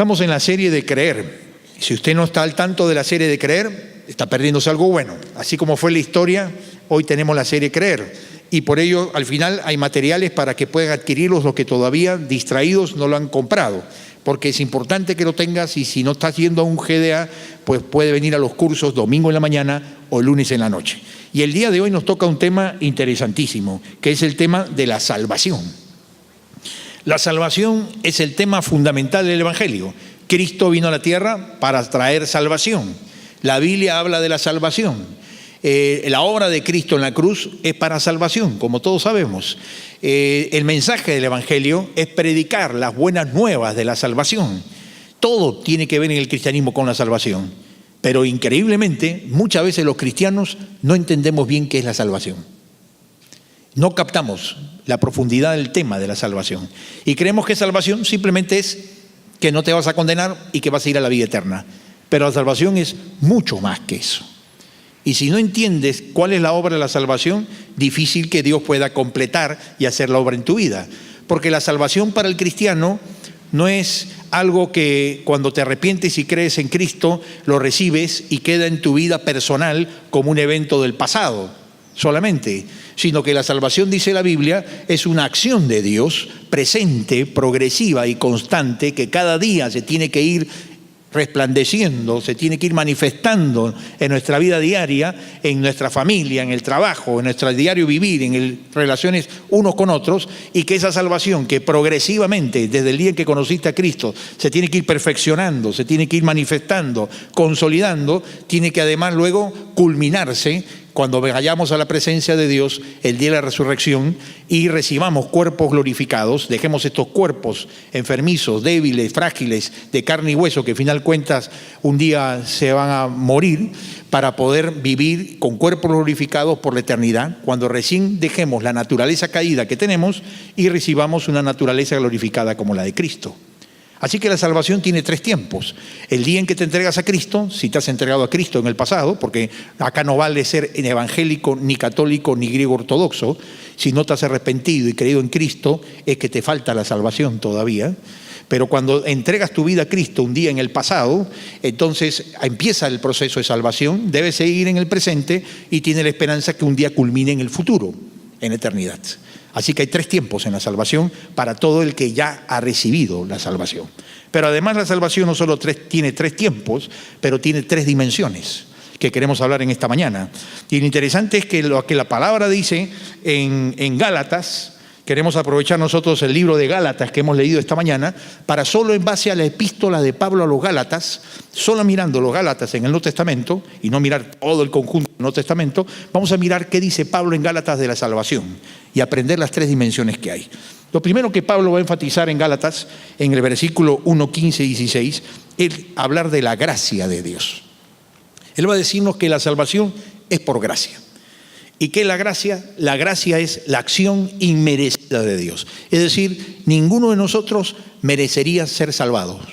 Estamos en la serie de Creer. Si usted no está al tanto de la serie de Creer, está perdiéndose algo bueno. Así como fue la historia, hoy tenemos la serie Creer. Y por ello, al final, hay materiales para que puedan adquirirlos los que todavía, distraídos, no lo han comprado. Porque es importante que lo tengas, y si no estás yendo a un GDA, pues puede venir a los cursos domingo en la mañana o lunes en la noche. Y el día de hoy nos toca un tema interesantísimo, que es el tema de la salvación. La salvación es el tema fundamental del Evangelio. Cristo vino a la tierra para traer salvación. La Biblia habla de la salvación. La obra de Cristo en la cruz es para salvación, como todos sabemos. El mensaje del Evangelio es predicar las buenas nuevas de la salvación. Todo tiene que ver en el cristianismo con la salvación. Pero increíblemente, muchas veces los cristianos no entendemos bien qué es la salvación. No captamos la profundidad del tema de la salvación. Y creemos que salvación simplemente es que no te vas a condenar y que vas a ir a la vida eterna. Pero la salvación es mucho más que eso. Y si no entiendes cuál es la obra de la salvación, difícil que Dios pueda completar y hacer la obra en tu vida. Porque la salvación para el cristiano no es algo que cuando te arrepientes y crees en Cristo, lo recibes y queda en tu vida personal como un evento del pasado solamente, sino que la salvación, dice la Biblia, es una acción de Dios presente, progresiva y constante, que cada día se tiene que ir resplandeciendo, se tiene que ir manifestando en nuestra vida diaria, en nuestra familia, en el trabajo, en nuestro diario vivir, en relaciones unos con otros, y que esa salvación que progresivamente, desde el día en que conociste a Cristo, se tiene que ir perfeccionando, se tiene que ir manifestando, consolidando, tiene que además luego culminarse cuando vayamos a la presencia de Dios el día de la resurrección y recibamos cuerpos glorificados, dejemos estos cuerpos enfermizos, débiles, frágiles, de carne y hueso, que al final cuentas un día se van a morir, para poder vivir con cuerpos glorificados por la eternidad, cuando recién dejemos la naturaleza caída que tenemos y recibamos una naturaleza glorificada como la de Cristo. Así que la salvación tiene 3 tiempos. El día en que te entregas a Cristo, si te has entregado a Cristo en el pasado, porque acá no vale ser ni evangélico, ni católico, ni griego ortodoxo. Si no te has arrepentido y creído en Cristo, es que te falta la salvación todavía. Pero cuando entregas tu vida a Cristo un día en el pasado, entonces empieza el proceso de salvación, debes seguir en el presente y tiene la esperanza que un día culmine en el futuro, en la eternidad. Así que hay 3 tiempos en la salvación para todo el que ya ha recibido la salvación. Pero además la salvación no solo tiene 3 tiempos, pero tiene 3 dimensiones que queremos hablar en esta mañana. Y lo interesante es que lo que la palabra dice en Gálatas, queremos aprovechar nosotros el libro de Gálatas que hemos leído esta mañana, para solo en base a la epístola de Pablo a los Gálatas, solo mirando los Gálatas en el Nuevo Testamento, y no mirar todo el conjunto del Nuevo Testamento, vamos a mirar qué dice Pablo en Gálatas de la salvación y aprender las 3 dimensiones que hay. Lo primero que Pablo va a enfatizar en Gálatas, en el versículo 1, 15 y 16, es hablar de la gracia de Dios. Él va a decirnos que la salvación es por gracia. ¿Y qué es la gracia? La gracia es la acción inmerecida de Dios. Es decir, ninguno de nosotros merecería ser salvados.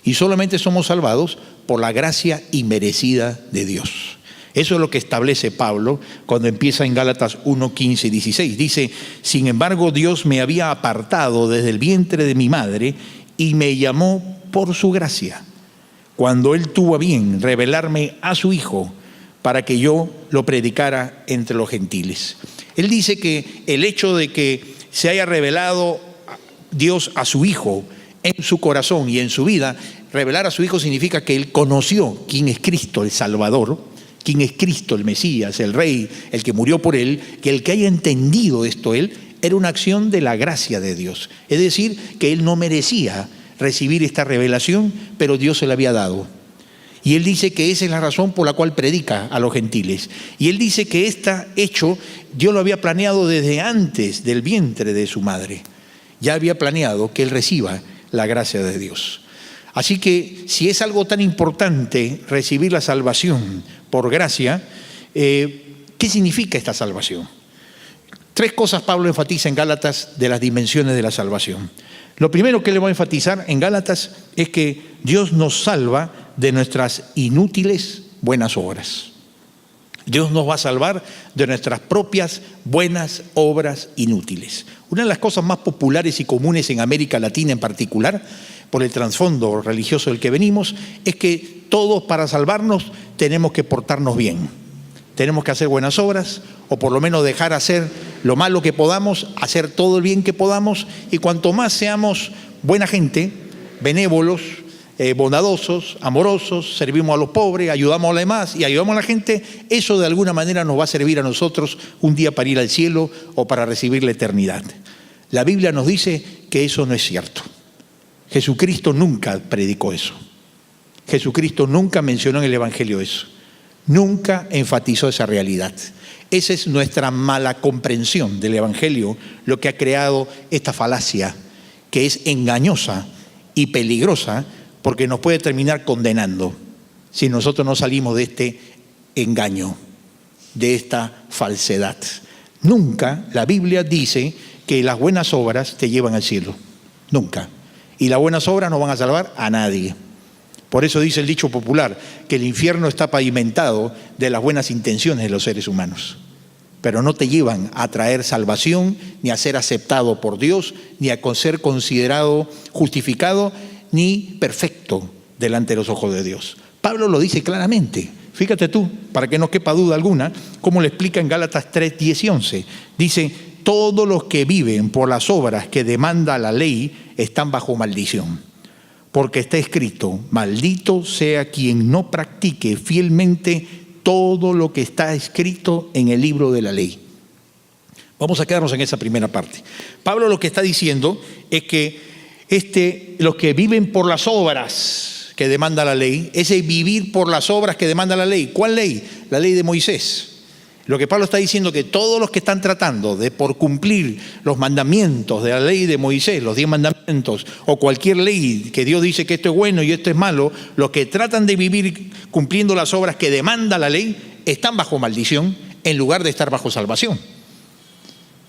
Y solamente somos salvados por la gracia inmerecida de Dios. Eso es lo que establece Pablo cuando empieza en Gálatas 1, 15 y 16. Dice, sin embargo, Dios me había apartado desde el vientre de mi madre y me llamó por su gracia, cuando Él tuvo a bien revelarme a su Hijo, para que yo lo predicara entre los gentiles. Él dice que el hecho de que se haya revelado Dios a su Hijo en su corazón y en su vida, revelar a su Hijo significa que Él conoció quién es Cristo, el Salvador, quién es Cristo, el Mesías, el Rey, el que murió por Él, que el que haya entendido esto Él, era una acción de la gracia de Dios. Es decir, que Él no merecía recibir esta revelación, pero Dios se la había dado. Y él dice que esa es la razón por la cual predica a los gentiles. Y él dice que este hecho Dios lo había planeado desde antes del vientre de su madre. Ya había planeado que él reciba la gracia de Dios. Así que si es algo tan importante recibir la salvación por gracia, ¿qué significa esta salvación? 3 cosas Pablo enfatiza en Gálatas de las dimensiones de la salvación. Lo primero que le voy a enfatizar en Gálatas es que Dios nos salva de nuestras inútiles buenas obras. Dios nos va a salvar de nuestras propias buenas obras inútiles. Una de las cosas más populares y comunes en América Latina en particular, por el trasfondo religioso del que venimos, es que todos para salvarnos tenemos que portarnos bien. Tenemos que hacer buenas obras, o por lo menos dejar hacer lo malo que podamos, hacer todo el bien que podamos, y cuanto más seamos buena gente, benévolos, bondadosos, amorosos, servimos a los pobres, ayudamos a los demás y ayudamos a la gente, eso de alguna manera nos va a servir a nosotros un día para ir al cielo o para recibir la eternidad. La Biblia nos dice que eso no es cierto. Jesucristo nunca predicó eso. Jesucristo nunca mencionó en el Evangelio eso. Nunca enfatizó esa realidad. Esa es nuestra mala comprensión del Evangelio, lo que ha creado esta falacia, que es engañosa y peligrosa, porque nos puede terminar condenando si nosotros no salimos de este engaño, de esta falsedad. Nunca la Biblia dice que las buenas obras te llevan al cielo. Nunca. Y las buenas obras no van a salvar a nadie. Por eso dice el dicho popular que el infierno está pavimentado de las buenas intenciones de los seres humanos. Pero no te llevan a traer salvación, ni a ser aceptado por Dios, ni a ser considerado justificado, ni perfecto delante de los ojos de Dios. Pablo lo dice claramente. Fíjate tú, para que no quepa duda alguna, cómo le explica en Gálatas 3, 10 y 11. Dice, todos los que viven por las obras que demanda la ley están bajo maldición. Porque está escrito, maldito sea quien no practique fielmente todo lo que está escrito en el libro de la ley. Vamos a quedarnos en esa primera parte. Pablo lo que está diciendo es que los que viven por las obras que demanda la ley, ese vivir por las obras que demanda la ley. ¿Cuál ley? La ley de Moisés. Lo que Pablo está diciendo es que todos los que están tratando de por cumplir los mandamientos de la ley de Moisés, los 10 mandamientos, o cualquier ley que Dios dice que esto es bueno y esto es malo, los que tratan de vivir cumpliendo las obras que demanda la ley, están bajo maldición en lugar de estar bajo salvación.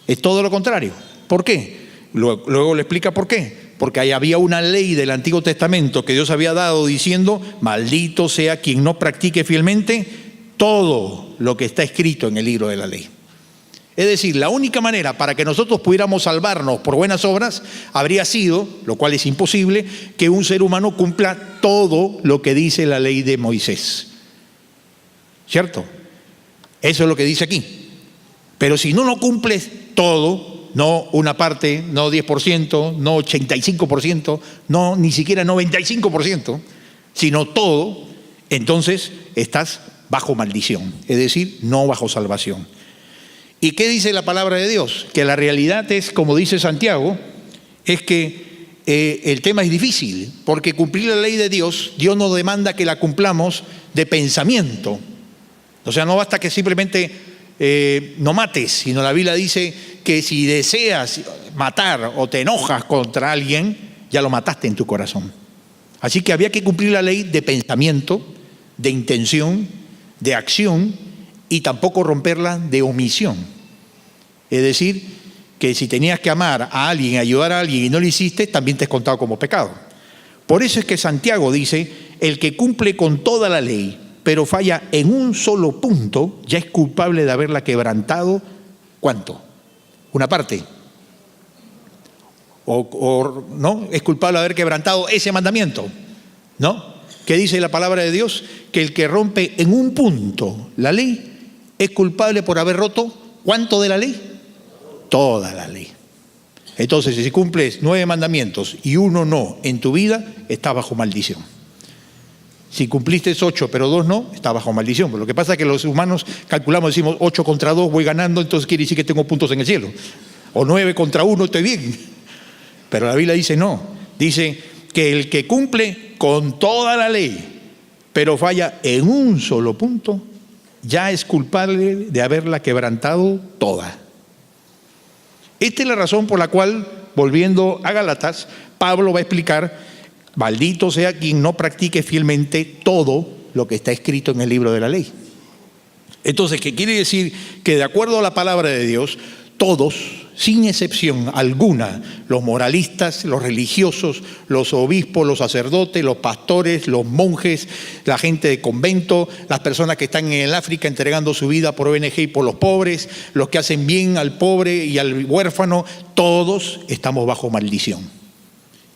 Es todo lo contrario. ¿Por qué? Luego le explica por qué. Porque ahí había una ley del Antiguo Testamento que Dios había dado diciendo, maldito sea quien no practique fielmente todo lo que está escrito en el libro de la ley. Es decir, la única manera para que nosotros pudiéramos salvarnos por buenas obras habría sido, lo cual es imposible, que un ser humano cumpla todo lo que dice la ley de Moisés. ¿Cierto? Eso es lo que dice aquí. Pero si no lo cumples todo, no una parte, no 10%, no 85%, no ni siquiera 95%, sino todo, entonces estás bajo maldición, es decir, no bajo salvación. ¿Y qué dice la palabra de Dios? Que la realidad es, como dice Santiago, es que el tema es difícil, porque cumplir la ley de Dios, Dios nos demanda que la cumplamos de pensamiento. O sea, no basta que simplemente no mates, sino la Biblia dice que si deseas matar o te enojas contra alguien, ya lo mataste en tu corazón. Así que había que cumplir la ley de pensamiento, de intención, de acción, y tampoco romperla de omisión. Es decir, que si tenías que amar a alguien, ayudar a alguien y no lo hiciste, también te es contado como pecado. Por eso es que Santiago dice, el que cumple con toda la ley, pero falla en un solo punto, ya es culpable de haberla quebrantado, ¿cuánto? Una parte. O no, es culpable de haber quebrantado ese mandamiento, ¿no? ¿Qué dice la palabra de Dios? Que el que rompe en un punto la ley es culpable por haber roto, ¿cuánto de la ley? Toda la ley. Entonces, si cumples 9 mandamientos y uno no en tu vida, estás bajo maldición. Si cumpliste 8 pero 2 no, estás bajo maldición. Pero lo que pasa es que los humanos calculamos, decimos 8 contra 2 voy ganando, entonces quiere decir que tengo puntos en el cielo. O 9 contra 1 estoy bien. Pero la Biblia dice no. Dice que el que cumple con toda la ley, pero falla en un solo punto, ya es culpable de haberla quebrantado toda. Esta es la razón por la cual, volviendo a Gálatas, Pablo va a explicar, maldito sea quien no practique fielmente todo lo que está escrito en el libro de la ley. Entonces, ¿qué quiere decir? Que de acuerdo a la palabra de Dios, todos, sin excepción alguna, los moralistas, los religiosos, los obispos, los sacerdotes, los pastores, los monjes, la gente de convento, las personas que están en el África entregando su vida por ONG y por los pobres, los que hacen bien al pobre y al huérfano, todos estamos bajo maldición.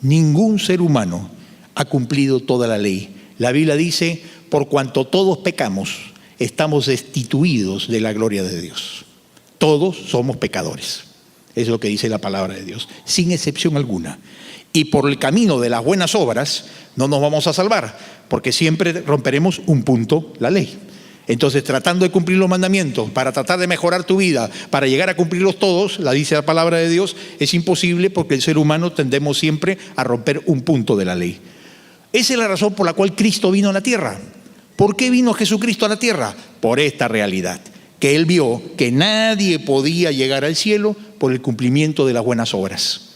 Ningún ser humano ha cumplido toda la ley. La Biblia dice, por cuanto todos pecamos, estamos destituidos de la gloria de Dios. Todos somos pecadores. Es lo que dice la palabra de Dios, sin excepción alguna. Y por el camino de las buenas obras no nos vamos a salvar, porque siempre romperemos un punto la ley. Entonces, tratando de cumplir los mandamientos, para tratar de mejorar tu vida, para llegar a cumplirlos todos, la dice la palabra de Dios, es imposible porque el ser humano tendemos siempre a romper un punto de la ley. Esa es la razón por la cual Cristo vino a la tierra. ¿Por qué vino Jesucristo a la tierra? Por esta realidad, que Él vio que nadie podía llegar al cielo por el cumplimiento de las buenas obras.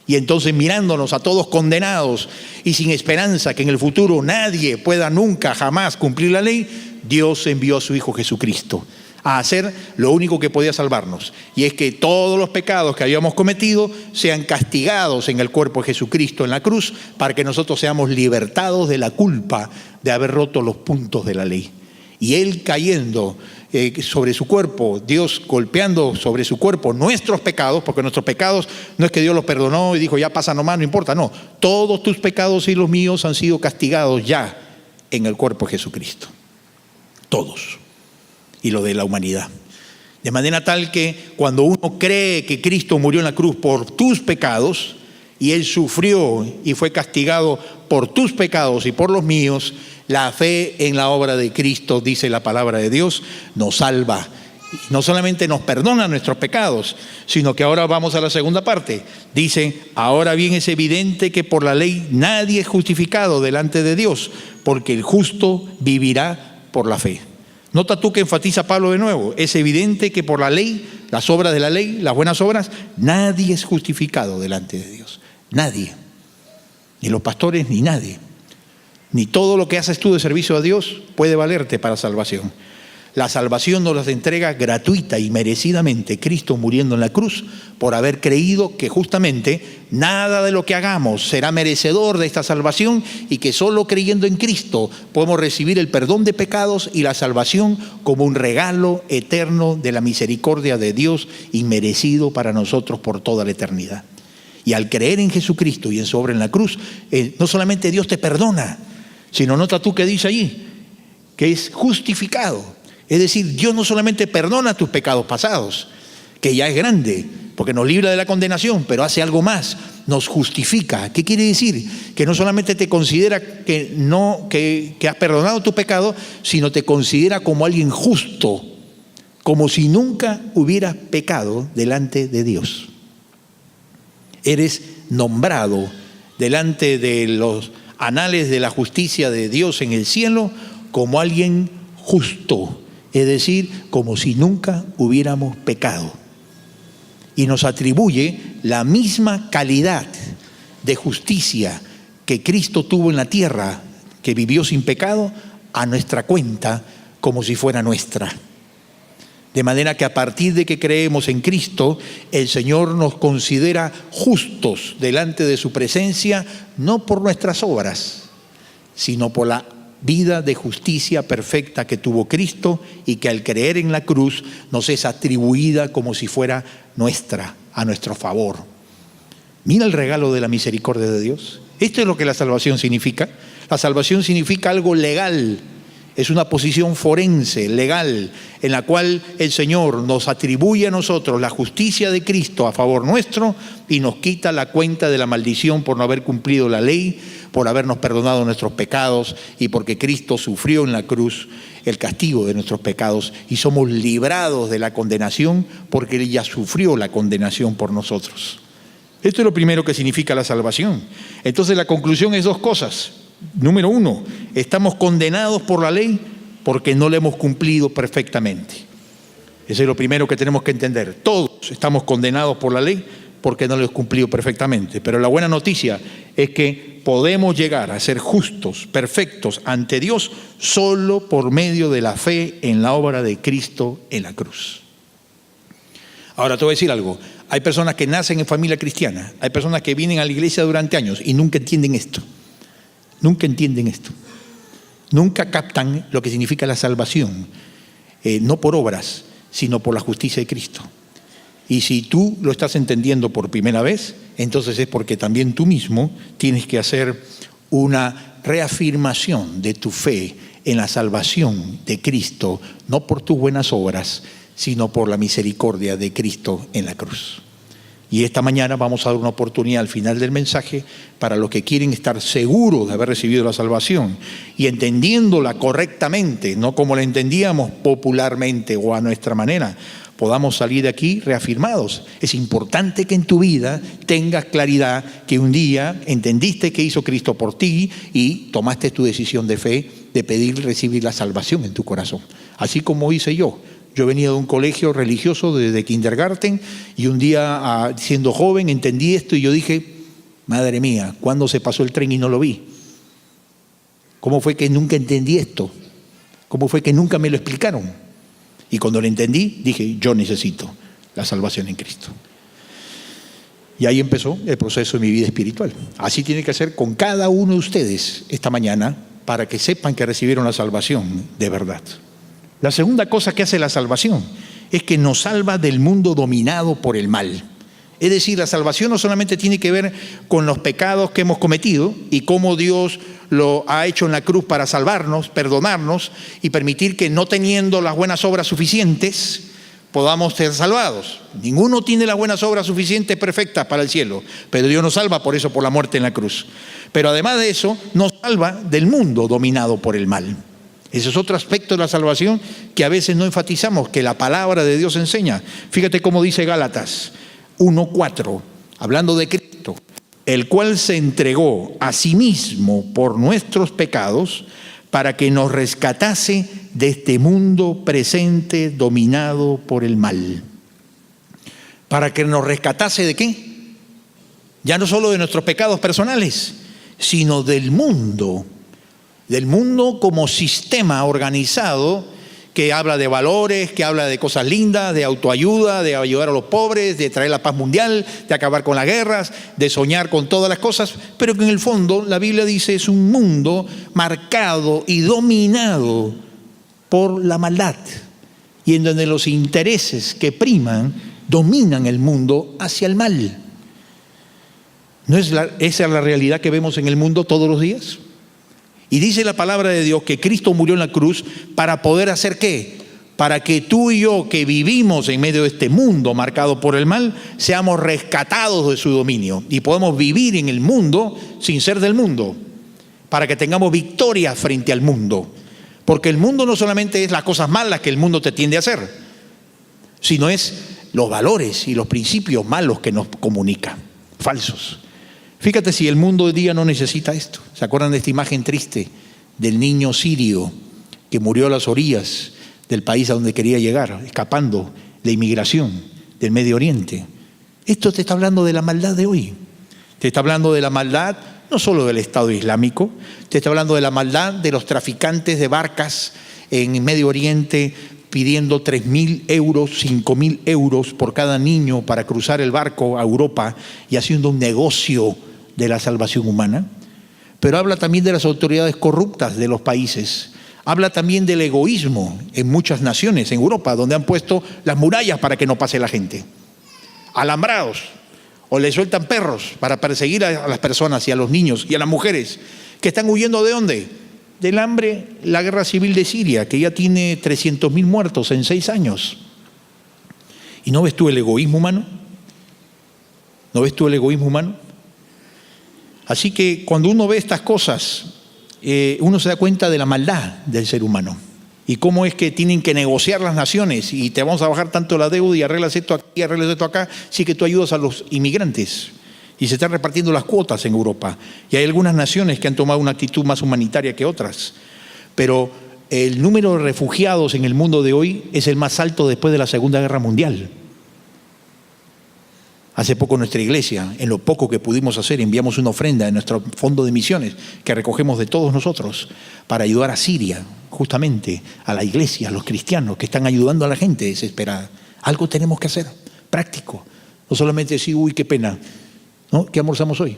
Y entonces, mirándonos a todos condenados y sin esperanza que en el futuro nadie pueda nunca jamás cumplir la ley, Dios envió a su Hijo Jesucristo a hacer lo único que podía salvarnos, y es que todos los pecados que habíamos cometido sean castigados en el cuerpo de Jesucristo en la cruz, para que nosotros seamos libertados de la culpa de haber roto los puntos de la ley. Y Él cayendo sobre su cuerpo, Dios golpeando sobre su cuerpo nuestros pecados, porque nuestros pecados no es que Dios los perdonó y dijo ya pasa nomás, no importa, no, todos tus pecados y los míos han sido castigados ya en el cuerpo de Jesucristo, todos, y lo de la humanidad. De manera tal que cuando uno cree que Cristo murió en la cruz por tus pecados, y Él sufrió y fue castigado por tus pecados y por los míos, la fe en la obra de Cristo, dice la palabra de Dios, nos salva. No solamente nos perdona nuestros pecados, sino que ahora vamos a la segunda parte. Dice, ahora bien es evidente que por la ley nadie es justificado delante de Dios, porque el justo vivirá por la fe. Nota tú que enfatiza Pablo de nuevo, es evidente que por la ley, las obras de la ley, las buenas obras, nadie es justificado delante de Dios. Nadie. Ni los pastores, ni nadie. Ni todo lo que haces tú de servicio a Dios puede valerte para salvación. La salvación nos la entrega gratuita y merecidamente Cristo muriendo en la cruz, por haber creído que justamente nada de lo que hagamos será merecedor de esta salvación, y que solo creyendo en Cristo podemos recibir el perdón de pecados y la salvación como un regalo eterno de la misericordia de Dios, inmerecido para nosotros por toda la eternidad. Y al creer en Jesucristo y en su obra en la cruz, no solamente Dios te perdona, sino nota tú que dice allí, que es justificado. Es decir, Dios no solamente perdona tus pecados pasados, que ya es grande, porque nos libra de la condenación, pero hace algo más, nos justifica. ¿Qué quiere decir? Que no solamente te considera que has perdonado tu pecado, sino te considera como alguien justo, como si nunca hubieras pecado delante de Dios. Eres nombrado delante de los anales de la justicia de Dios en el cielo como alguien justo, es decir, como si nunca hubiéramos pecado. Y nos atribuye la misma calidad de justicia que Cristo tuvo en la tierra, que vivió sin pecado, a nuestra cuenta como si fuera nuestra. De manera que a partir de que creemos en Cristo, el Señor nos considera justos delante de su presencia, no por nuestras obras, sino por la vida de justicia perfecta que tuvo Cristo, y que al creer en la cruz nos es atribuida como si fuera nuestra, a nuestro favor. Mira el regalo de la misericordia de Dios. Esto es lo que la salvación significa. La salvación significa algo legal. Es una posición forense, legal, en la cual el Señor nos atribuye a nosotros la justicia de Cristo a favor nuestro, y nos quita la cuenta de la maldición por no haber cumplido la ley, por habernos perdonado nuestros pecados, y porque Cristo sufrió en la cruz el castigo de nuestros pecados, y somos librados de la condenación porque Él ya sufrió la condenación por nosotros. Esto es lo primero que significa la salvación. Entonces la conclusión es dos cosas. Número uno, estamos condenados por la ley porque no la hemos cumplido perfectamente. Eso es lo primero que tenemos que entender. Todos estamos condenados por la ley porque no la hemos cumplido perfectamente. Pero la buena noticia es que podemos llegar a ser justos, perfectos ante Dios solo por medio de la fe en la obra de Cristo en la cruz. Ahora te voy a decir algo. Hay personas que nacen en familia cristiana, hay personas que vienen a la iglesia durante años y nunca entienden esto. Nunca entienden esto. Nunca captan lo que significa la salvación, no por obras, sino por la justicia de Cristo. Y si tú lo estás entendiendo por primera vez, entonces es porque también tú mismo tienes que hacer una reafirmación de tu fe en la salvación de Cristo, no por tus buenas obras, sino por la misericordia de Cristo en la cruz. Y esta mañana vamos a dar una oportunidad al final del mensaje para los que quieren estar seguros de haber recibido la salvación y entendiéndola correctamente, no como la entendíamos popularmente o a nuestra manera, podamos salir de aquí reafirmados. Es importante que en tu vida tengas claridad que un día entendiste que hizo Cristo por ti y tomaste tu decisión de fe de pedir recibir la salvación en tu corazón. Así como hice yo. Yo venía de un colegio religioso desde kindergarten y un día, siendo joven, entendí esto y yo dije, madre mía, ¿cuándo se pasó el tren y no lo vi? ¿Cómo fue que nunca entendí esto? ¿Cómo fue que nunca me lo explicaron? Y cuando lo entendí, dije, yo necesito la salvación en Cristo. Y ahí empezó el proceso de mi vida espiritual. Así tiene que ser con cada uno de ustedes esta mañana para que sepan que recibieron la salvación de verdad. La segunda cosa que hace la salvación es que nos salva del mundo dominado por el mal. Es decir, la salvación no solamente tiene que ver con los pecados que hemos cometido y cómo Dios lo ha hecho en la cruz para salvarnos, perdonarnos y permitir que no teniendo las buenas obras suficientes podamos ser salvados. Ninguno tiene las buenas obras suficientes perfectas para el cielo, pero Dios nos salva por eso, por la muerte en la cruz. Pero además de eso, nos salva del mundo dominado por el mal. Ese es otro aspecto de la salvación que a veces no enfatizamos, que la palabra de Dios enseña. Fíjate cómo dice Gálatas 1:4, hablando de Cristo, el cual se entregó a sí mismo por nuestros pecados para que nos rescatase de este mundo presente dominado por el mal. ¿Para que nos rescatase de qué? Ya no solo de nuestros pecados personales, sino del mundo como sistema organizado que habla de valores, que habla de cosas lindas, de autoayuda, de ayudar a los pobres, de traer la paz mundial, de acabar con las guerras, de soñar con todas las cosas, pero que en el fondo la Biblia dice es un mundo marcado y dominado por la maldad y en donde los intereses que priman dominan el mundo hacia el mal. ¿No es esa es la realidad que vemos en el mundo todos los días? Y dice la palabra de Dios que Cristo murió en la cruz para poder hacer ¿qué? Para que tú y yo que vivimos en medio de este mundo marcado por el mal, seamos rescatados de su dominio y podemos vivir en el mundo sin ser del mundo, para que tengamos victoria frente al mundo. Porque el mundo no solamente es las cosas malas que el mundo te tiende a hacer, sino es los valores y los principios malos que nos comunica, falsos. Fíjate si el mundo hoy día no necesita esto. ¿Se acuerdan de esta imagen triste del niño sirio que murió a las orillas del país a donde quería llegar, escapando de inmigración del Medio Oriente? Esto te está hablando de la maldad de hoy. Te está hablando de la maldad no solo del Estado Islámico, te está hablando de la maldad de los traficantes de barcas en Medio Oriente pidiendo 3.000 euros, 5.000 euros por cada niño para cruzar el barco a Europa y haciendo un negocio de la salvación humana. Pero habla también de las autoridades corruptas de los países. Habla también del egoísmo en muchas naciones, en Europa, donde han puesto las murallas para que no pase la gente. Alambrados, o le sueltan perros para perseguir a las personas y a los niños y a las mujeres que están huyendo ¿de dónde? Del hambre, la guerra civil de Siria, que ya tiene 300.000 muertos en 6 años. ¿Y no ves tú el egoísmo humano? ¿No ves tú el egoísmo humano? Así que cuando uno ve estas cosas, uno se da cuenta de la maldad del ser humano y cómo es que tienen que negociar las naciones y te vamos a bajar tanto la deuda y arreglas esto aquí, arreglas esto acá, sí que tú ayudas a los inmigrantes. Y se están repartiendo las cuotas en Europa. Y hay algunas naciones que han tomado una actitud más humanitaria que otras. Pero el número de refugiados en el mundo de hoy es el más alto después de la Segunda Guerra Mundial. Hace poco nuestra iglesia, en lo poco que pudimos hacer, enviamos una ofrenda en nuestro fondo de misiones que recogemos de todos nosotros para ayudar a Siria, justamente a la iglesia, a los cristianos que están ayudando a la gente desesperada. Algo tenemos que hacer, práctico. No solamente decir, uy, qué pena, ¿no? ¿Qué almorzamos hoy?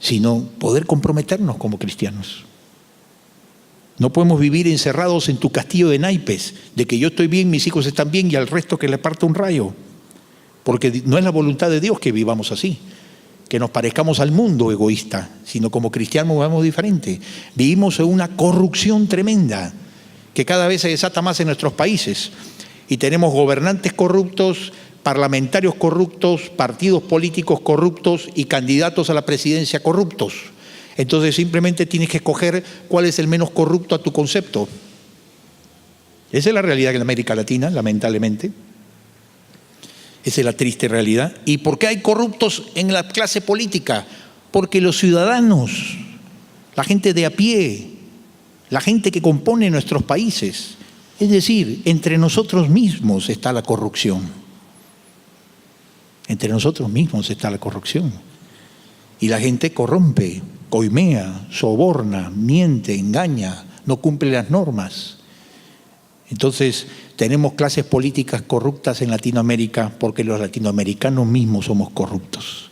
Sino poder comprometernos como cristianos. No podemos vivir encerrados en tu castillo de naipes, de que yo estoy bien, mis hijos están bien y al resto que le parta un rayo. Porque no es la voluntad de Dios que vivamos así, que nos parezcamos al mundo egoísta, sino como cristianos vivamos diferente. Vivimos en una corrupción tremenda que cada vez se desata más en nuestros países. Y tenemos gobernantes corruptos, parlamentarios corruptos, partidos políticos corruptos y candidatos a la presidencia corruptos. Entonces simplemente tienes que escoger cuál es el menos corrupto a tu concepto. Esa es la realidad en América Latina, lamentablemente. Esa es la triste realidad. ¿Y por qué hay corruptos en la clase política? Porque los ciudadanos, la gente de a pie, la gente que compone nuestros países, es decir, entre nosotros mismos está la corrupción. Entre nosotros mismos está la corrupción. Y la gente corrompe, coimea, soborna, miente, engaña, no cumple las normas. Entonces, tenemos clases políticas corruptas en Latinoamérica porque los latinoamericanos mismos somos corruptos.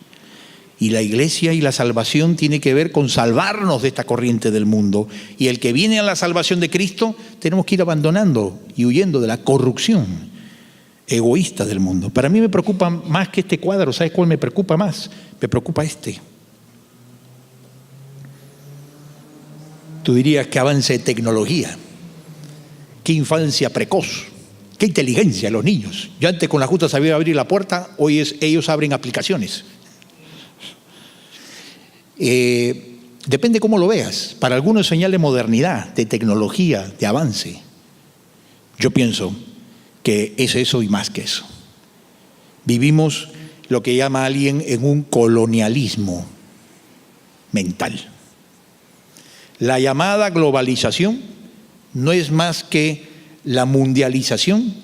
Y la iglesia y la salvación tiene que ver con salvarnos de esta corriente del mundo. Y el que viene a la salvación de Cristo, tenemos que ir abandonando y huyendo de la corrupción egoísta del mundo. Para mí me preocupa más que este cuadro. ¿Sabes cuál me preocupa más? Me preocupa este. Tú dirías que avance de tecnología. Qué infancia precoz, qué inteligencia los niños. Yo antes con la justa sabía abrir la puerta, hoy ellos abren aplicaciones. Depende cómo lo veas. Para algunos es señal de modernidad, de tecnología, de avance. Yo pienso que es eso y más que eso. Vivimos lo que llama alguien en un colonialismo mental. La llamada globalización no es más que la mundialización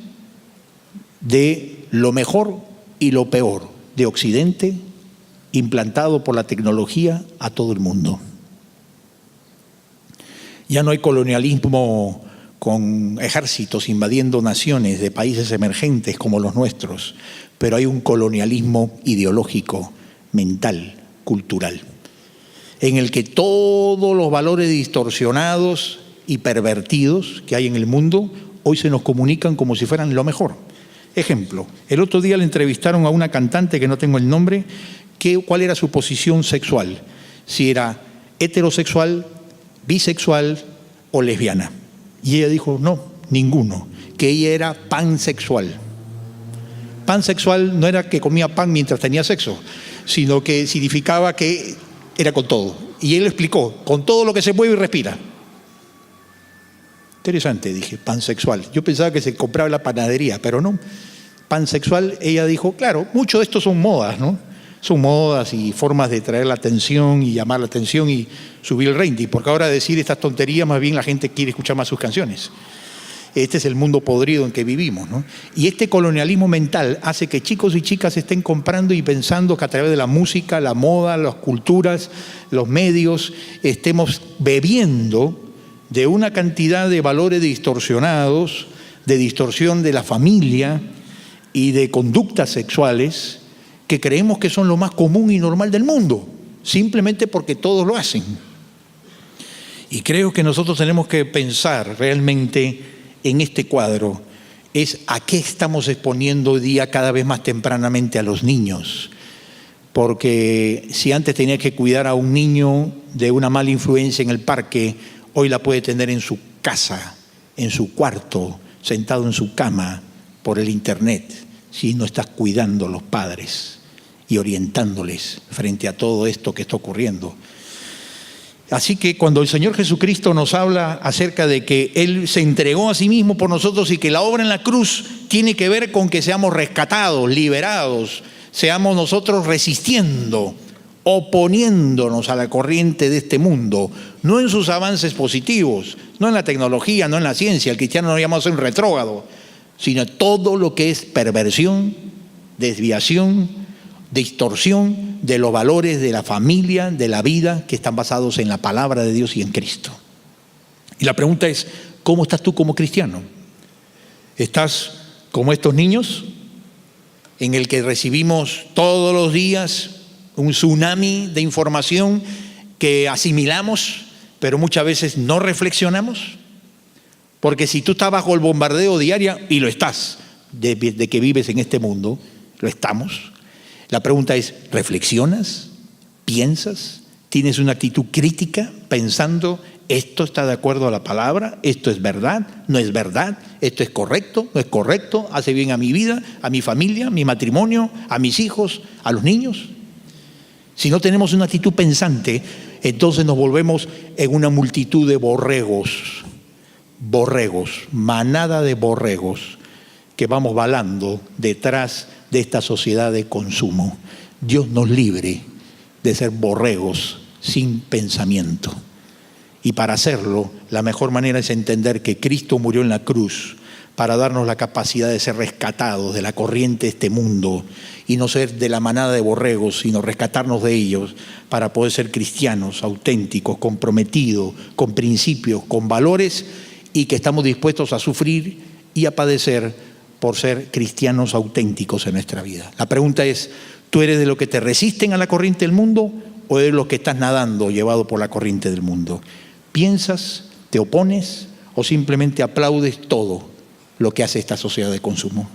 de lo mejor y lo peor de Occidente implantado por la tecnología a todo el mundo. Ya no hay colonialismo con ejércitos invadiendo naciones de países emergentes como los nuestros, pero hay un colonialismo ideológico, mental, cultural, en el que todos los valores distorsionados y pervertidos que hay en el mundo hoy se nos comunican como si fueran lo mejor. Ejemplo, el otro día le entrevistaron a una cantante que no tengo el nombre, cuál era su posición sexual, si era heterosexual, bisexual o lesbiana. Y ella dijo, no, ninguno, que ella era pansexual. Pansexual no era que comía pan mientras tenía sexo, sino que significaba que era con todo. Y él explicó, con todo lo que se mueve y respira. Interesante, dije, pansexual. Yo pensaba que se compraba en la panadería, pero no. Pansexual, ella dijo, claro, mucho de esto son modas, ¿no? Son modas y formas de traer la atención y llamar la atención y subir el rating, porque ahora decir estas tonterías, más bien la gente quiere escuchar más sus canciones. Este es el mundo podrido en que vivimos, ¿no? Y este colonialismo mental hace que chicos y chicas estén comprando y pensando que a través de la música, la moda, las culturas, los medios, estemos bebiendo de una cantidad de valores distorsionados, de distorsión de la familia y de conductas sexuales que creemos que son lo más común y normal del mundo, simplemente porque todos lo hacen. Y creo que nosotros tenemos que pensar realmente en este cuadro, es a qué estamos exponiendo hoy día cada vez más tempranamente a los niños. Porque si antes tenías que cuidar a un niño de una mala influencia en el parque, hoy la puede tener en su casa, en su cuarto, sentado en su cama, por el internet, si no estás cuidando a los padres y orientándoles frente a todo esto que está ocurriendo. Así que cuando el Señor Jesucristo nos habla acerca de que Él se entregó a sí mismo por nosotros y que la obra en la cruz tiene que ver con que seamos rescatados, liberados, seamos nosotros resistiendo, oponiéndonos a la corriente de este mundo, no en sus avances positivos, no en la tecnología, no en la ciencia, el cristiano no llama a ser un retrógrado, sino todo lo que es perversión, desviación, distorsión de los valores de la familia, de la vida, que están basados en la palabra de Dios y en Cristo. Y la pregunta es, ¿cómo estás tú como cristiano? ¿Estás como estos niños en el que recibimos todos los días un tsunami de información que asimilamos, pero muchas veces no reflexionamos. Porque si tú estás bajo el bombardeo diario, y lo estás, de que vives en este mundo, lo estamos. La pregunta es, ¿reflexionas? ¿Piensas? ¿Tienes una actitud crítica pensando, esto está de acuerdo a la palabra, esto es verdad, no es verdad, esto es correcto, no es correcto, hace bien a mi vida, a mi familia, a mi matrimonio, a mis hijos, a los niños? Si no tenemos una actitud pensante, entonces nos volvemos en una multitud de borregos, manada de borregos que vamos balando detrás de esta sociedad de consumo. Dios nos libre de ser borregos sin pensamiento. Y para hacerlo, la mejor manera es entender que Cristo murió en la cruz para darnos la capacidad de ser rescatados de la corriente de este mundo y no ser de la manada de borregos, sino rescatarnos de ellos para poder ser cristianos auténticos, comprometidos, con principios, con valores, y que estamos dispuestos a sufrir y a padecer por ser cristianos auténticos en nuestra vida. La pregunta es, ¿tú eres de los que te resisten a la corriente del mundo o eres de los que estás nadando llevado por la corriente del mundo? ¿Piensas, te opones o simplemente aplaudes todo lo que hace esta sociedad de consumo?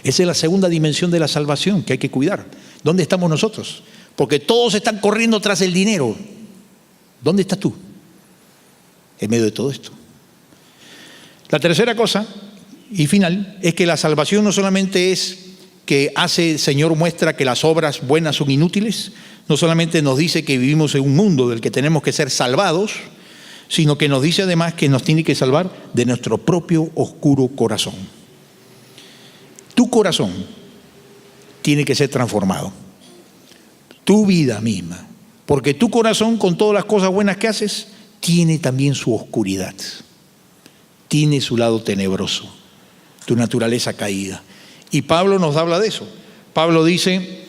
Esa es la segunda dimensión de la salvación que hay que cuidar. ¿Dónde estamos nosotros? Porque todos están corriendo tras el dinero. ¿Dónde estás tú en medio de todo esto? La tercera cosa y final es que la salvación no solamente es que hace, el Señor muestra que las obras buenas son inútiles, no solamente nos dice que vivimos en un mundo del que tenemos que ser salvados, sino que nos dice además que nos tiene que salvar de nuestro propio oscuro corazón. Tu corazón tiene que ser transformado, tu vida misma, porque tu corazón, con todas las cosas buenas que haces, tiene también su oscuridad. Tiene su lado tenebroso, tu naturaleza caída. Y Pablo nos habla de eso. Pablo dice,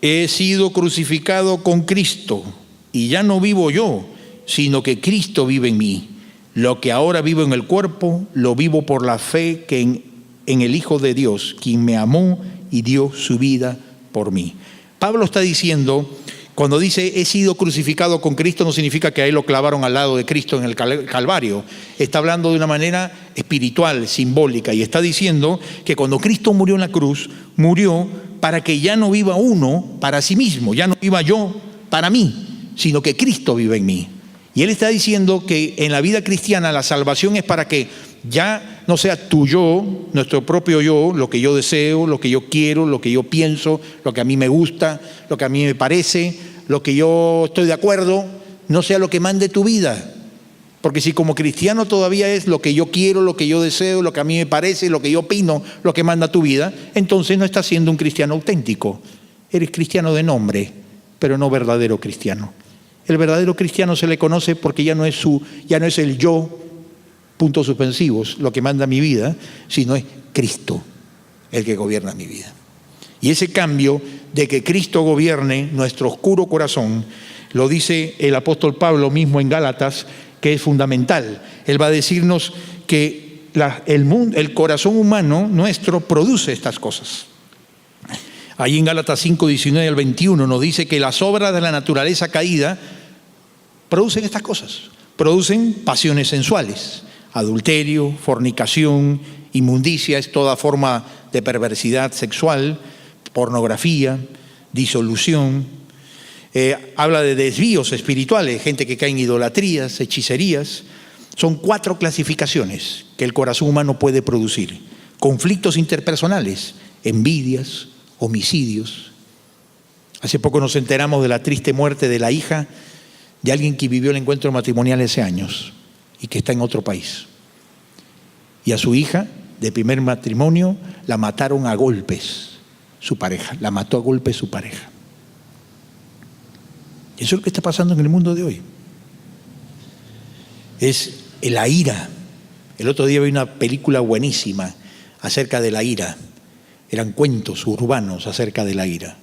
he sido crucificado con Cristo y ya no vivo yo, sino que Cristo vive en mí. Lo que ahora vivo en el cuerpo, lo vivo por la fe que en el Hijo de Dios, quien me amó y dio su vida por mí. Pablo está diciendo, cuando dice he sido crucificado con Cristo, no significa que a él lo clavaron al lado de Cristo en el Calvario. Está hablando de una manera espiritual, simbólica, y está diciendo que cuando Cristo murió en la cruz, murió para que ya no viva uno para sí mismo, ya no viva yo para mí, sino que Cristo vive en mí. Y él está diciendo que en la vida cristiana la salvación es para que ya no sea tu yo, nuestro propio yo, lo que yo deseo, lo que yo quiero, lo que yo pienso, lo que a mí me gusta, lo que a mí me parece, lo que yo estoy de acuerdo, no sea lo que mande tu vida. Porque si como cristiano todavía es lo que yo quiero, lo que yo deseo, lo que a mí me parece, lo que yo opino, lo que manda tu vida, entonces no estás siendo un cristiano auténtico. Eres cristiano de nombre, pero no verdadero cristiano. El verdadero cristiano se le conoce porque ya no es el yo, puntos suspensivos, lo que manda mi vida, sino es Cristo el que gobierna mi vida. Y ese cambio de que Cristo gobierne nuestro oscuro corazón, lo dice el apóstol Pablo mismo en Gálatas, que es fundamental. Él va a decirnos que el corazón humano nuestro produce estas cosas. Ahí en Gálatas 5, 19 al 21 nos dice que las obras de la naturaleza caída producen estas cosas. Producen pasiones sensuales, adulterio, fornicación, inmundicia, es toda forma de perversidad sexual, pornografía, disolución. Habla de desvíos espirituales, gente que cae en idolatrías, hechicerías. Son 4 clasificaciones que el corazón humano puede producir. Conflictos interpersonales, envidias, homicidios. Hace poco nos enteramos de la triste muerte de la hija de alguien que vivió el encuentro matrimonial hace años y que está en otro país. Y a su hija de primer matrimonio la mataron a golpes su pareja, la mató a golpes su pareja. Eso es lo que está pasando en el mundo de hoy. Es la ira. El otro día vi una película buenísima acerca de la ira. Eran cuentos urbanos acerca de la ira.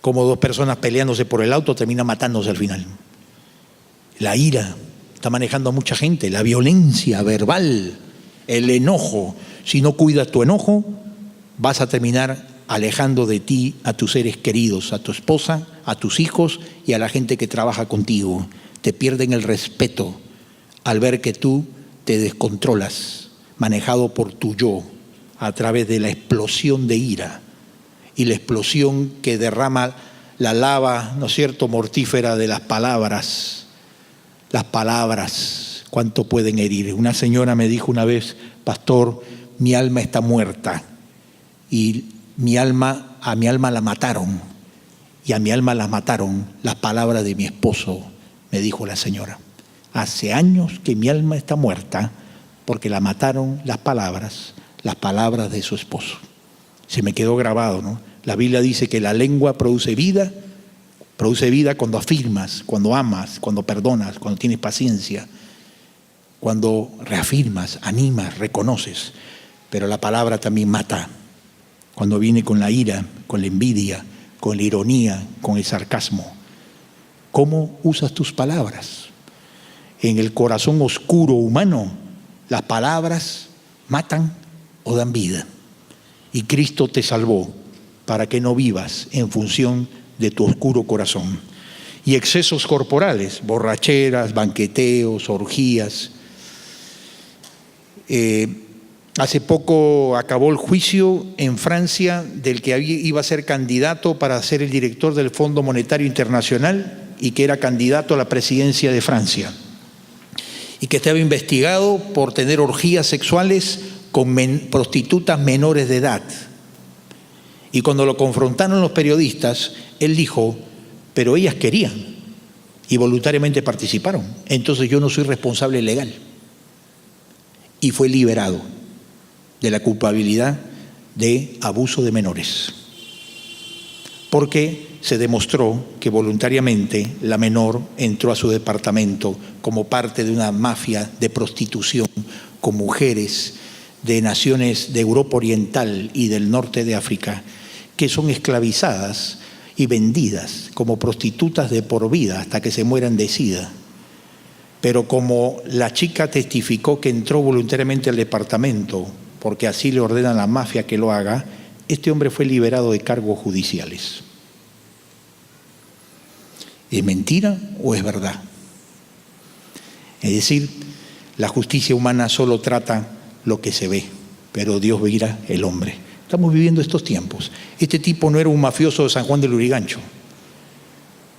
Como 2 personas peleándose por el auto terminan matándose al final. La ira está manejando a mucha gente, la violencia verbal, el enojo. Si no cuidas tu enojo, vas a terminar alejando de ti a tus seres queridos, a tu esposa, a tus hijos y a la gente que trabaja contigo. te pierden el respeto al ver que tú te descontrolas, manejado por tu yo, a través de la explosión de ira y la explosión que derrama la lava, ¿no es cierto?, mortífera de las palabras. Las palabras, ¿cuánto pueden herir? Una señora me dijo una vez: pastor, mi alma está muerta y a mi alma la mataron, y a mi alma la mataron las palabras de mi esposo, me dijo la señora. Hace años que mi alma está muerta porque la mataron las palabras de su esposo. Se me quedó grabado, ¿no? La Biblia dice que la lengua produce vida cuando afirmas, cuando amas, cuando perdonas, cuando tienes paciencia, cuando reafirmas, animas, reconoces. Pero la palabra también mata, cuando viene con la ira, con la envidia, con la ironía, con el sarcasmo. ¿Cómo usas tus palabras? En el corazón oscuro humano, las palabras matan o dan vida. Y Cristo te salvó para que no vivas en función de tu oscuro corazón. Y excesos corporales, borracheras, banqueteos, orgías. Hace poco acabó el juicio en Francia del que iba a ser candidato para ser el director del Fondo Monetario Internacional y que era candidato a la presidencia de Francia, y que estaba investigado por tener orgías sexuales con prostitutas menores de edad. Y cuando lo confrontaron los periodistas, él dijo: pero ellas querían y voluntariamente participaron, entonces yo no soy responsable legal. Y fue liberado de la culpabilidad de abuso de menores, porque se demostró que voluntariamente la menor entró a su departamento como parte de una mafia de prostitución con mujeres de naciones de Europa Oriental y del norte de África, que son esclavizadas y vendidas como prostitutas de por vida hasta que se mueran de sida. Pero como la chica testificó que entró voluntariamente al departamento, porque así le ordenan la mafia que lo haga, este hombre fue liberado de cargos judiciales. ¿Es mentira o es verdad? Es decir, la justicia humana solo trata lo que se ve, pero Dios mira el hombre. Estamos viviendo estos tiempos. Este tipo no era un mafioso de San Juan de Lurigancho,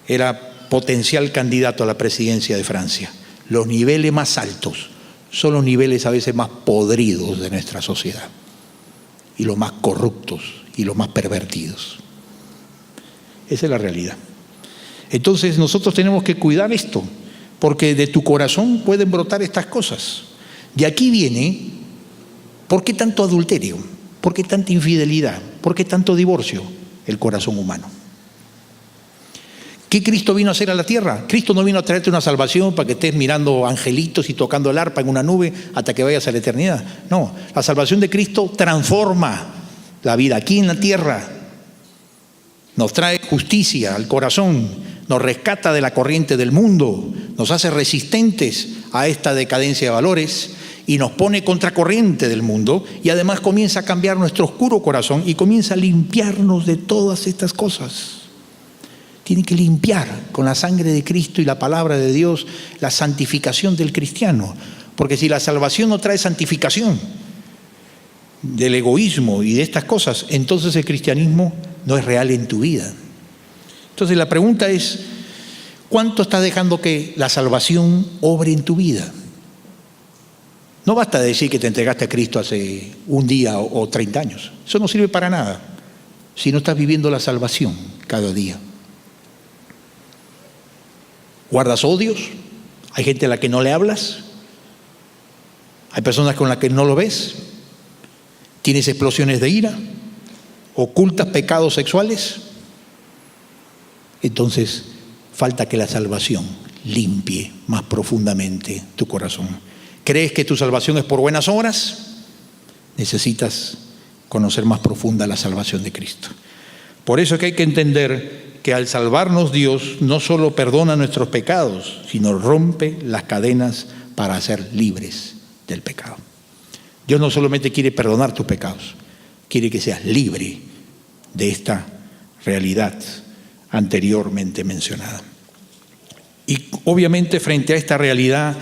era potencial candidato a la presidencia de Francia. Los niveles más altos son los niveles a veces más podridos de nuestra sociedad, y los más corruptos y los más pervertidos. Esa es la realidad. Entonces nosotros tenemos que cuidar esto, porque de tu corazón pueden brotar estas cosas. De aquí viene: ¿por qué tanto adulterio? ¿Por qué tanta infidelidad? ¿Por qué tanto divorcio? El corazón humano. ¿Qué Cristo vino a hacer a la tierra? Cristo no vino a traerte una salvación para que estés mirando angelitos y tocando el arpa en una nube hasta que vayas a la eternidad. No, la salvación de Cristo transforma la vida aquí en la tierra. Nos trae justicia al corazón, nos rescata de la corriente del mundo, nos hace resistentes a esta decadencia de valores y nos pone contracorriente del mundo, y además comienza a cambiar nuestro oscuro corazón y comienza a limpiarnos de todas estas cosas. Tiene que limpiar con la sangre de Cristo y la palabra de Dios la santificación del cristiano, porque si la salvación no trae santificación del egoísmo y de estas cosas, entonces el cristianismo no es real en tu vida. Entonces la pregunta es: ¿cuánto estás dejando que la salvación obre en tu vida? No basta decir que te entregaste a Cristo hace un día o 30 años. Eso no sirve para nada si no estás viviendo la salvación cada día. ¿Guardas odios? ¿Hay gente a la que no le hablas? ¿Hay personas con las que no lo ves? ¿Tienes explosiones de ira? ¿Ocultas pecados sexuales? Entonces falta que la salvación limpie más profundamente tu corazón. ¿Crees que tu salvación es por buenas obras? Necesitas conocer más profunda la salvación de Cristo. Por eso es que hay que entender que al salvarnos Dios no solo perdona nuestros pecados, sino rompe las cadenas para ser libres del pecado. Dios no solamente quiere perdonar tus pecados, quiere que seas libre de esta realidad anteriormente mencionada. Y obviamente frente a esta realidad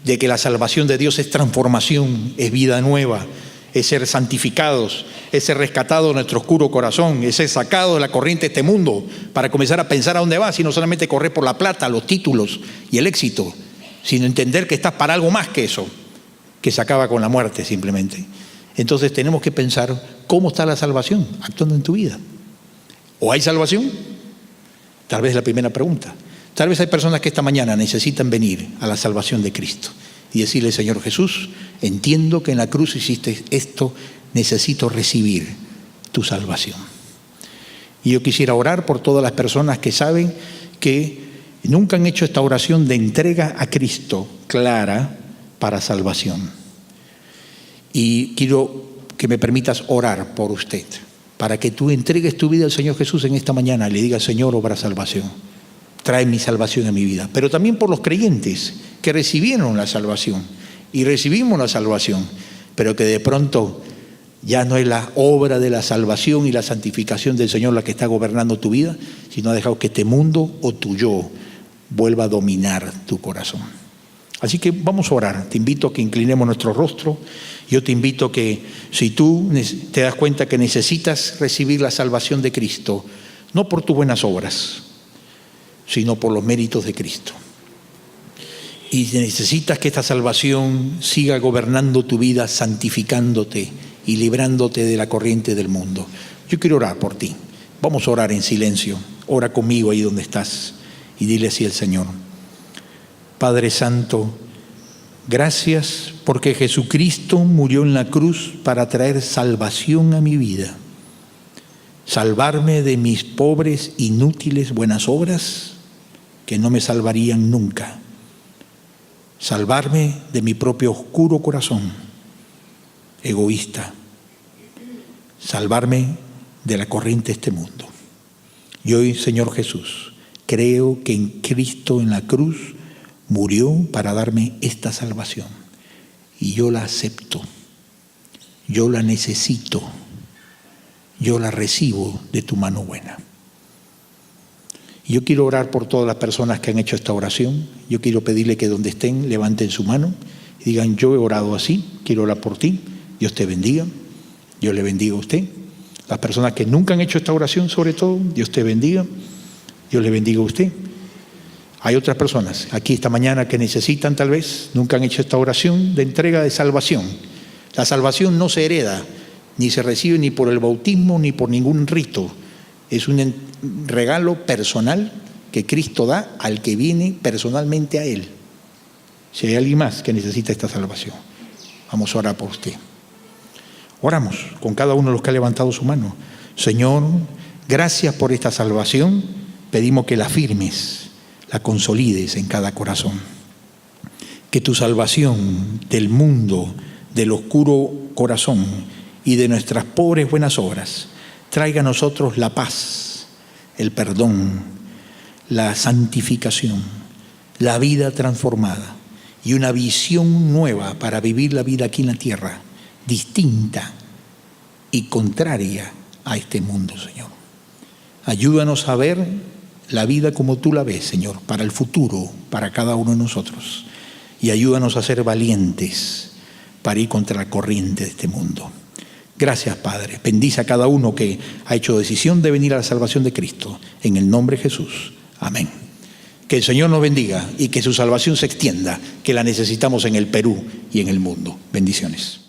de que la salvación de Dios es transformación, es vida nueva, es ser santificados, es ser rescatados de nuestro oscuro corazón, es ser sacados de la corriente de este mundo para comenzar a pensar a dónde vas y no solamente correr por la plata, los títulos y el éxito, sino entender que estás para algo más que eso, que se acaba con la muerte simplemente. Entonces tenemos que pensar cómo está la salvación actuando en tu vida. ¿O hay salvación? Tal vez es la primera pregunta. Tal vez hay personas que esta mañana necesitan venir a la salvación de Cristo y decirle: Señor Jesús, entiendo que en la cruz hiciste esto, necesito recibir tu salvación. Y yo quisiera orar por todas las personas que saben que nunca han hecho esta oración de entrega a Cristo clara para salvación. Y quiero que me permitas orar por usted, para que tú entregues tu vida al Señor Jesús en esta mañana y le digas: Señor, obra salvación, trae mi salvación a mi vida. Pero también por los creyentes que recibieron la salvación y recibimos la salvación, pero que de pronto ya no es la obra de la salvación y la santificación del Señor la que está gobernando tu vida, sino ha dejado que este mundo o tu yo vuelva a dominar tu corazón. Así que vamos a orar. Te invito a que inclinemos nuestro rostro. Yo te invito a que, si tú te das cuenta que necesitas recibir la salvación de Cristo, no por tus buenas obras, sino por los méritos de Cristo, y necesitas que esta salvación siga gobernando tu vida, santificándote y librándote de la corriente del mundo, yo quiero orar por ti. Vamos a orar en silencio. Ora conmigo ahí donde estás y dile así al Señor: Padre Santo, gracias porque Jesucristo murió en la cruz para traer salvación a mi vida, salvarme de mis pobres, inútiles buenas obras que no me salvarían nunca, salvarme de mi propio oscuro corazón egoísta, salvarme de la corriente de este mundo. Y hoy, Señor Jesús, creo que en Cristo en la cruz murió para darme esta salvación, y yo la acepto, yo la necesito, yo la recibo de tu mano buena. Y yo quiero orar por todas las personas que han hecho esta oración. Yo quiero pedirle que donde estén levanten su mano y digan: yo he orado así, quiero orar por ti. Dios te bendiga, Dios le bendiga a usted. Las personas que nunca han hecho esta oración, sobre todo, Dios te bendiga, Dios le bendiga a usted. Hay otras personas aquí esta mañana que necesitan, tal vez, nunca han hecho esta oración de entrega de salvación. La salvación no se hereda, ni se recibe ni por el bautismo, ni por ningún rito. Es un regalo personal que Cristo da al que viene personalmente a Él. Si hay alguien más que necesita esta salvación, vamos a orar por usted. Oramos con cada uno de los que ha levantado su mano. Señor, gracias por esta salvación. Pedimos que la firmes, la consolides en cada corazón. Que tu salvación del mundo, del oscuro corazón y de nuestras pobres buenas obras traiga a nosotros la paz, el perdón, la santificación, la vida transformada y una visión nueva para vivir la vida aquí en la tierra, distinta y contraria a este mundo, Señor. Ayúdanos a ver la vida como tú la ves, Señor, para el futuro, para cada uno de nosotros. Y ayúdanos a ser valientes para ir contra la corriente de este mundo. Gracias, Padre. Bendice a cada uno que ha hecho decisión de venir a la salvación de Cristo. En el nombre de Jesús. Amén. Que el Señor nos bendiga y que su salvación se extienda, que la necesitamos en el Perú y en el mundo. Bendiciones.